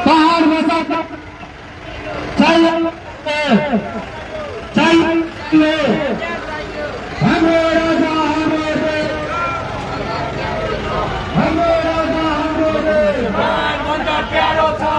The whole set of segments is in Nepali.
पहाड़ बसा चाहिए प्यारो था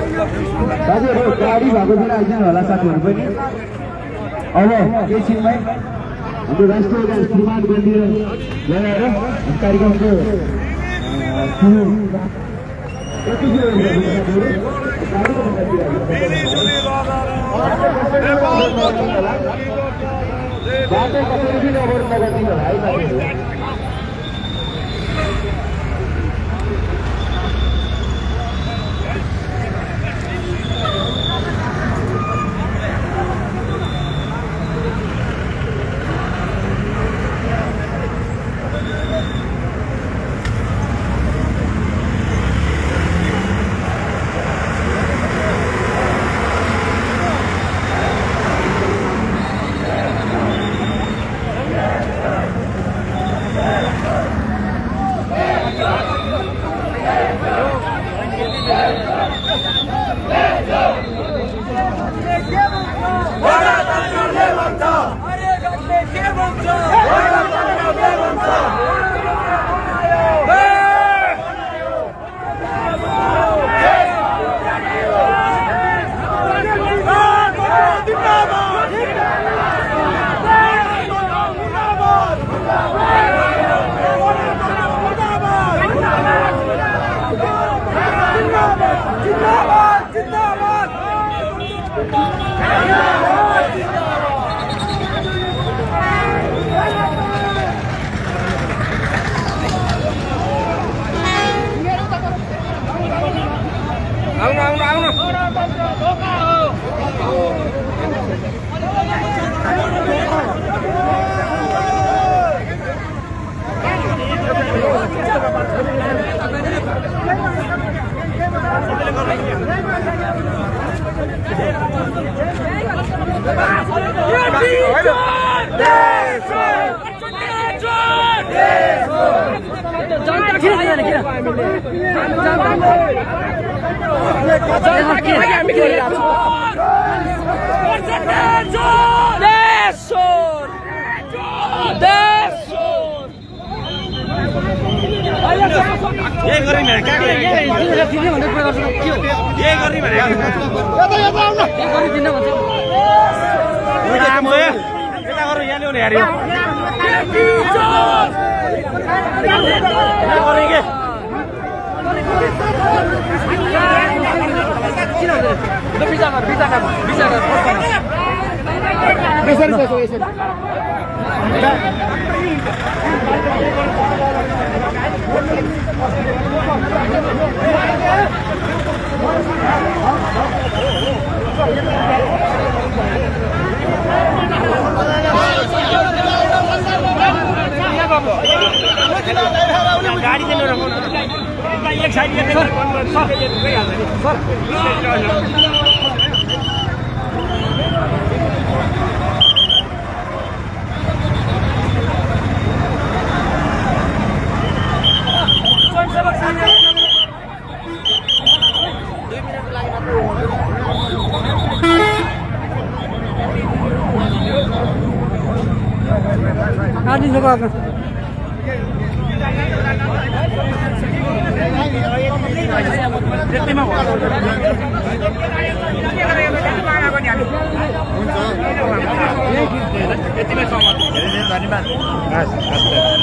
दाजुहरु गाडी भएको बेला आइदिनु होला साथीहरु पनि अब एकछिनमै हाम्रो राष्ट्रिय गान श्रीमान मन्दिर लगाएर कार्यक्रमको बाटो कसरी पनि अवरोध नगरिदिनु होला है साथीहरु।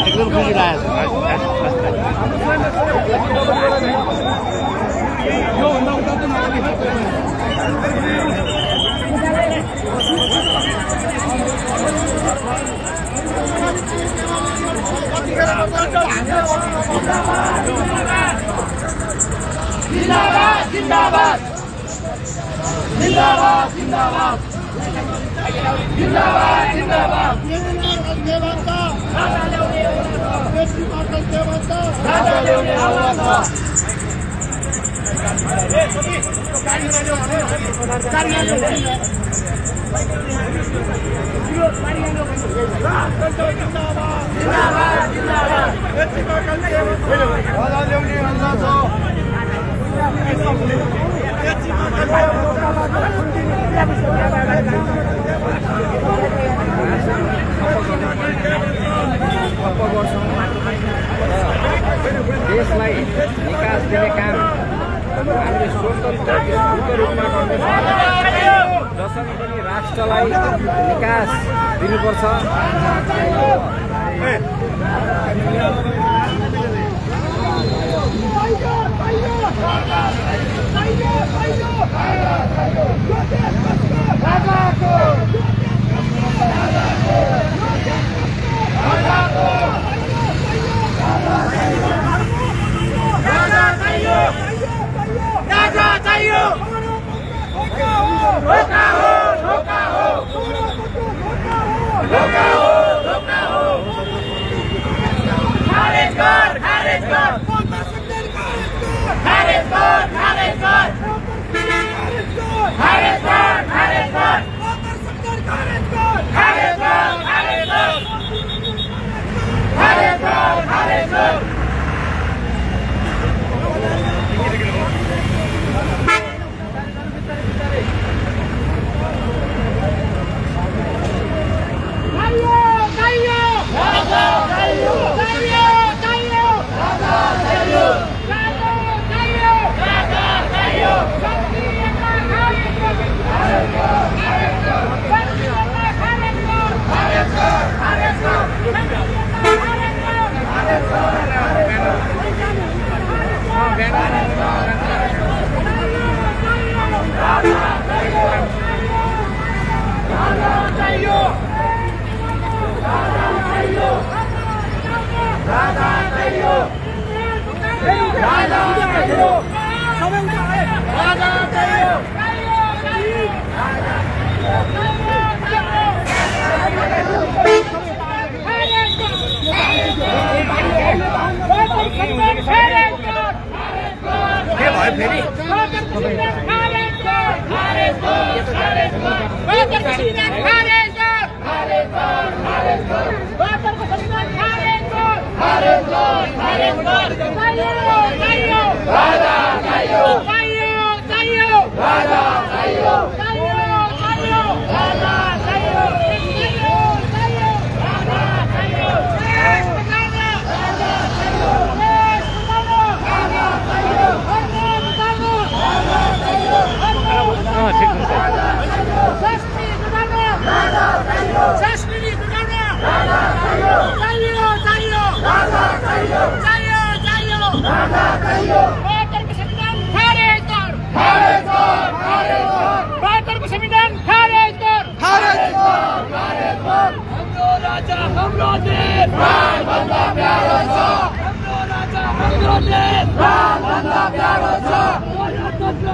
एकदम खुसी लाग्यो जिंदाबाद जिंदाबाद जिंदाबाद जिंदाबाद जिंदाबाद जिंदाबाद देशलाई निकास दिने काम हामीले स्वतन्त्र रूपमा गर्नुपर्छ जसरी पनि राष्ट्रलाई निकास दिनुपर्छ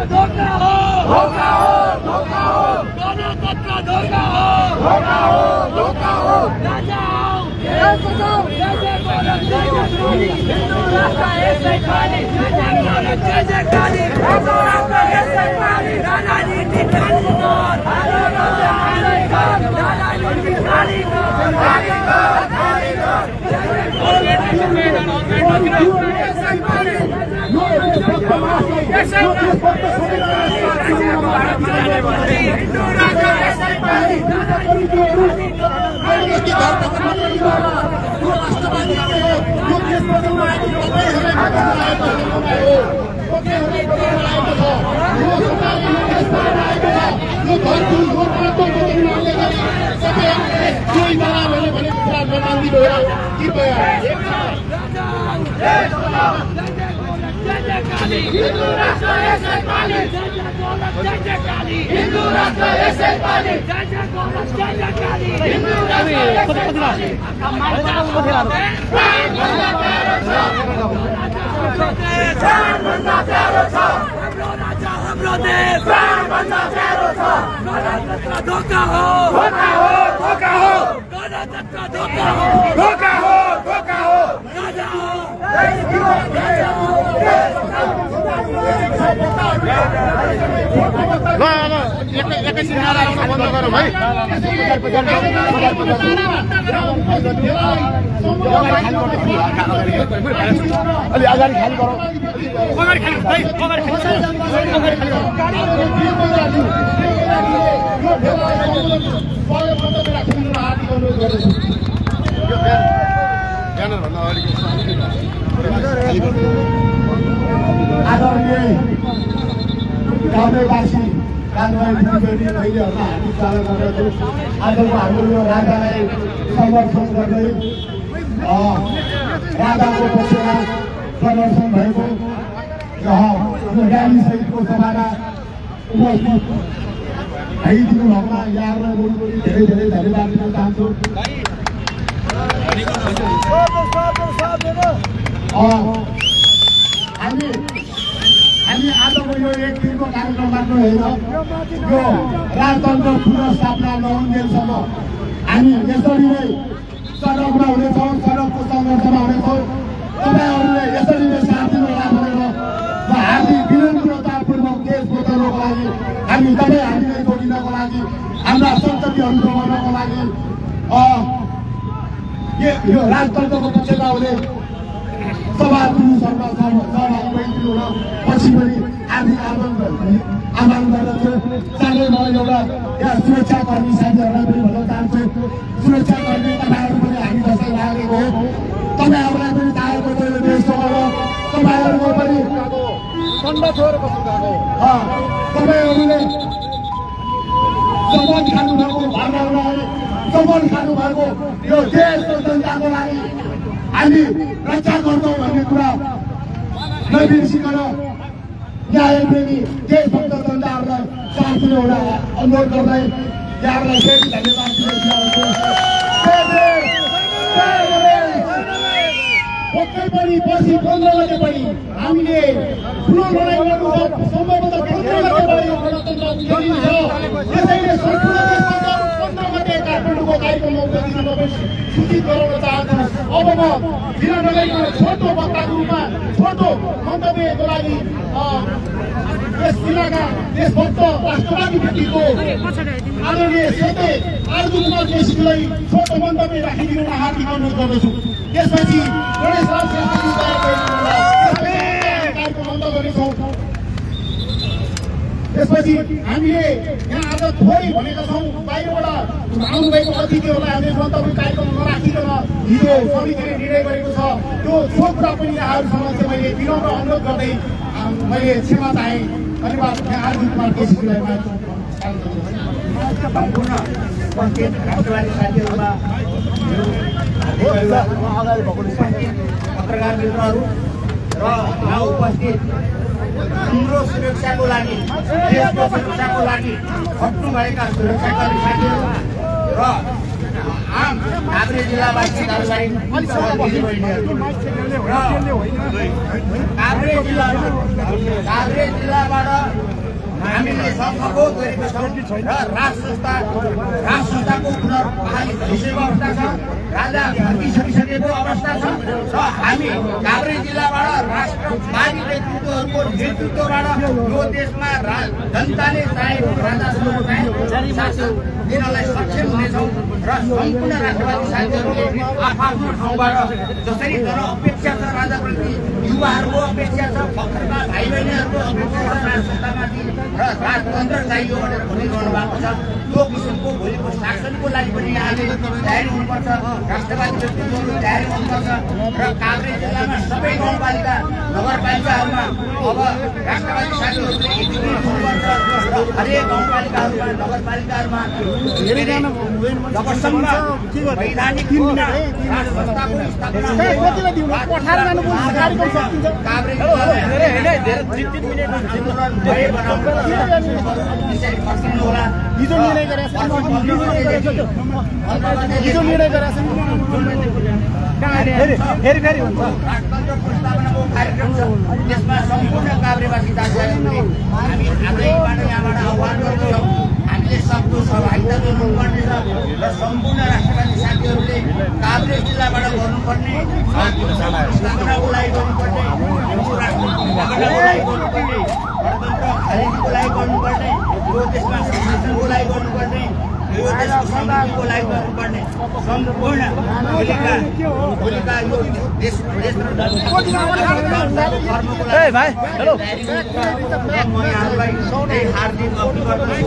धोखा हो एकैछिन नारा आउन बन्द गरौँ है। अलि अगाडि खाली गरौँ। अगाडि खाली भाइ अगाडि गाउँलेवासी महिलाहरूलाई हामी चाल गर्दछौँ। आजको हाम्रो यो राजालाई समर्थन गर्दै राजाको पक्षमा प्रदर्शन भएको यो र्याली सहितको सभामा उपस्थित भइदिनु भएकोमा यहाँहरूलाई धेरै धेरै धन्यवाद दिन चाहन्छु। हामी आजको यो एक दिनको कार्यक्रम मात्र होइन, यो राजतन्त्र पुनर्स्थापना नहुन्जेलसम्म हामी यसरी नै सडकमा हुनेछौँ, सडकको सङ्घर्षमा हुनेछौँ। तपाईँहरूले यसरी नै साथ दिनुहोला भनेर म हार्दिक विनम्रतापूर्वक देश बचाउनको लागि हामी हामीलाई जोडिनको लागि हाम्रा सन्ततिहरू जोगाउनको लागि यो राजतन्त्रको पक्षमा हुने सभा पुरुषहरूमा सहभागी भइदिनु होला। पछि पनि आर्थिक आह्वान गर्दछु। साथै म एउटा यहाँ सुरक्षाकर्मी साथीहरूलाई पनि भन्न चाहन्छु, सुरक्षाकर्मी तपाईँहरू पनि हामी जस्तै लागेको हो। तपाईँहरूलाई पनि चाहेको थियो देश जोगाउन, तपाईँहरूको पनि तपाईँहरूले शपथ खानुभएको भावनालाई शपथ खानुभएको यो देशको जनताको लागि हामी रक्षा गर्छौँ भन्ने कुरा नबिर्सिकन न्यायप्रेमी देशभक्त जनताहरूलाई साथ दिनु एउटा अनुरोध गर्दै यहाँहरूलाई फेरि धन्यवाद दिन चाहन्छु। पक्कै पनि पछि 15 गते पनि हामीले ठुलो लडाइँ गर्नु सम्भवतः 15 गतेबाट यो गणतन्त्र गरिन्छ। त्यसैले सम्पूर्ण देशमा 15 गते काठमाडौँको कार्यक्रममा उपस्थित हुन सूचित गराउन चाहन्छु। अब म बिना नगरिकन छोटो वक्ताको रूपमा छोटो मन्तव्यको लागि यस जिल्लाका देशभक्त राष्ट्रवादी व्यक्तिको आदरणीय सेते आर्जु कुमार केसीलाई छोटो मन्तव्य राखिदिन हार्दिक अनुरोध गर्दछु। त्यसपछि गणेश राज कार्यक्रम बन्द गर्नेछौँ। त्यसपछि हामीले यहाँ आज थोरै भनेका छौँ, बाहिरबाट आउनुभएको अतिथिहरूलाई हामीले मन्तव्य कार्यक्रम नराखिकन हिजो समितिले निर्णय गरेको छ। त्यो सो कुरा पनि यहाँहरूसँग चाहिँ मैले विनम्र अनुरोध गर्दै मैले क्षमा चाहेँ। धन्यवाद। यहाँ आर्जु कुमार केसीलाई सम्पूर्ण उपस्थित राष्ट्रवादी साथीहरूमा पत्रकार मित्रहरू र यहाँ उपस्थित हाम्रो सुरक्षाको लागि देशको सुरक्षाको लागि खट्नुभएका सुरक्षाकर्मी साथीहरू र आम काभ्रे जिल्लावासी दाजुभाइ दिदीबहिनीहरू र काभ्रे जिल्लाबाट हामीले संघको गरेको छौँ र राज संस्थाको पुनर्बहाली भइसकेको अवस्था छ, राजा फर्किसकिसकेको अवस्था छ र हामी काभ्रे जिल्लाबाट राष्ट्रवादी नेतृत्वहरूको नेतृत्वबाट यो देशमा जनताले चाहेको राजासँग शासन दिनलाई सक्षम हुनेछौँ र सम्पूर्ण राष्ट्रवादी साथीहरूले आफ्नो ठाउँबाट जसरी जनअपेक्षा छ राजाप्रति, युवाहरूको अपेक्षा छ, भर्खरका भाइ बहिनीहरूको अपेक्षा छ राजसत्तामाथि र राजतन्त्र चाहियो भनेर भनिरहनु भएको छ। यो किसिमको भोलिको शासनको लागि पनि यहाँले तयारी हुनुपर्छ, राष्ट्रवादी व्यक्तित्वहरू तयारी हुनुपर्छ र काभ्रे जिल्लामा सबै गाउँपालिका नगरपालिकाहरूमा अब राष्ट्रवादी साथीहरूले एकीकृत हुनुपर्छ र हरेक गाउँपालिकाहरूमा नगरपालिकाहरूमा जबसम्म वैधानिक राज संस्थाको स्थापना काभ्रे जिल्लामा हिजो निर्णय गरेछ फेरि हुन्छ राजतन्त्र पुनर्स्थापनाको कार्यक्रम छ, त्यसमा सम्पूर्ण काभ्रेवासी दाजुभाइहरूले हामी आजैबाट यहाँबाट आह्वान गर्दछौँ। हामीले सक्दो सहभागिता गर्नुपर्ने छ र सम्पूर्ण राष्ट्रवादी साथीहरूले काभ्रे जिल्लाबाट गर्नुपर्ने स्थापनाको लागि गर्नुपर्ने, गणतन्त्र खारेजीको लागि गर्नुपर्ने, यो देशमा शासनको लागि गर्नुपर्ने, यो देशको समृद्धिको लागि गर्नुपर्ने सम्पूर्ण भोलिका यो देश र कर्मको लागि म यहाँहरूलाई हार्दिक अपील गर्दछु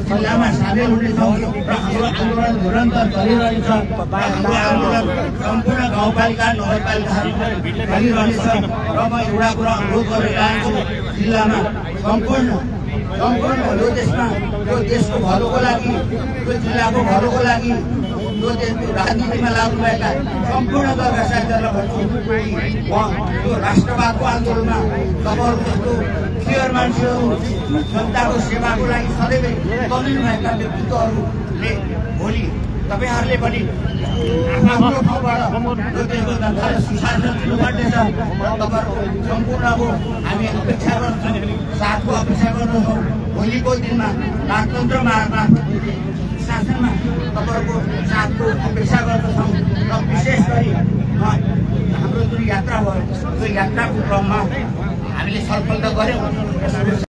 जिल्लामा सामेल हुनेछौँ र हाम्रो आन्दोलन निरन्तर चलिरहनेछ। हाम्रो आन्दोलन सम्पूर्ण गाउँपालिका नगरपालिकाहरूमा चलिरहनेछ र म एउटा कुरा अनुरोध गरेर आएको जिल्लामा सम्पूर्ण यो देशमा यो देशको भलोको लागि, यो जिल्लाको भलोको लागि, यो देशको राजनीतिमा लाग्नुभएका सम्पूर्ण दलका साथीहरूलाई भन्छु यो राष्ट्रवादको आन्दोलनमा तपाईँहरू जस्तो क्लियर मान्छेहरू जनताको सेवाको लागि सदैव तलिनुभएका व्यक्तित्वहरूले भोलि तपाईँहरूले पनि आफ्नो ठाउँबाट यो देशको जनतालाई सुशासन दिनुपर्ने छ। तपाईँहरूको सम्पूर्ण अब हामी अपेक्षा गर्छौँ, साथको अपेक्षा गर्दछौँ। भोलिको दिनमा राजतन्त्रमा शासनमा तपाईँहरूको साथको अपेक्षा गर्दछौँ र विशेष गरी हाम्रो जुन यात्रा भयो त्यो यात्राको क्रममा हामीले छलफल त गऱ्यौँ।